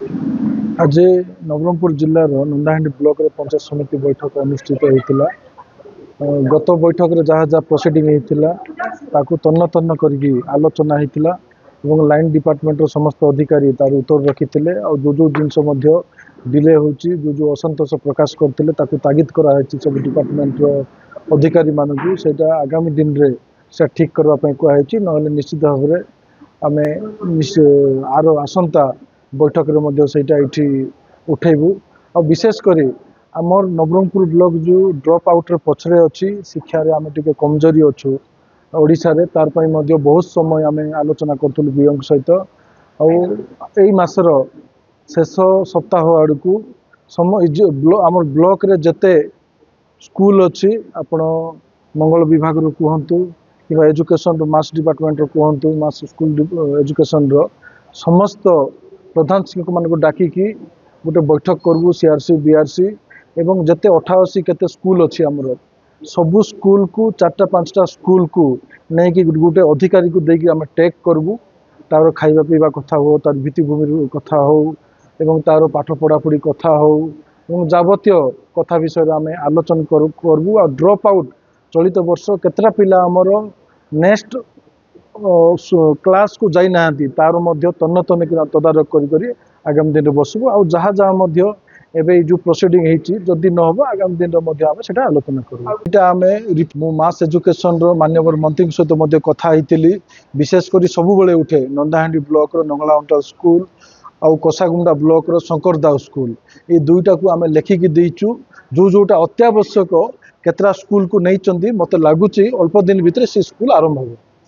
आज नवरंगपुर जिलार नंदाहांडी ब्लॉक रे पंचायत समिति बैठक अनुष्ठित होता। गत बैठक रे जहाँ जहाँ प्रोसीडिंग होता ताकू तन्न तन्न करके आलोचना होता और लाइन डिपार्टमेंट समस्त अधिकारी तार उत्तर रखी जो जो जिनस डिले होची जो असंतोष प्रकाश करते तागिद कराई सब डिपार्टमेंट अधिकारी मानू से आगामी दिन रे से ठीक करने कहुई ना निश्चित भाव में आम आर आसंता बैठक से उठेबू और विशेषकर आमर नवरंगपुर ब्लॉक जो ड्रॉप आउट रे पछरे अच्छी शिक्षा रे आमे टिके कमजोरी अच्छु ओडिशा रे तार पई मध्ये बहुत समय आमे आलोचना करथुलु बीओंग सहित और एई मासर शेष सप्ताह आड़कू आमर ब्लॉक रे जते स्कूल अच्छी आपण मंगल विभाग रो कहंतु कि एजुकेशन रो मास डिपार्टमेंट रो कहंतु मास स्कूल एजुकेशन रो समस्त प्रधान शिक्षक मान को डाकिकी गोटे बैठक करूँ सीआरसी बीआरसी एवं जते 88 केते स्कूल अच्छी आमर सबू स्कूल को 4-5टा स्कूल को नहीं कि गोटे अधिकारी को देकी आम टेक करूँ तार खाइबा पीवा कथा हो तार भित्तिभूमि कथा हो एवं तार पाठ पढ़ापढ़ी कथा हो एवं जावतीय कथा विषय आम आलोचना करूँ और ड्रॉप आउट चलित वर्ष केतटा पिला आमर नेक्स्ट क्लास को जाई नांती तार मध्य तन्न तन्न कि तदारक करी आगामी दिन बसबू आ जहाँ जहाँ एबे जो प्रोसीडिंग होती जदि न हो आगामी दिन में आलोचना करूँ मास एजुकेशन माननीय मंत्री सहित कथा होती विशेषकर सब उठे नंदाहांडी ब्लॉक नंगला अंटाल स्कूल आउ कोसागुंडा ब्लॉक शंकर दाऊ स्कूल ये दुईटा को आम लेखिकी देचु जोटा अत्यावश्यक केतरा स्कूल को नहीं मत लगुच अल्प दिन भितर से स्कूल आरंभ हो।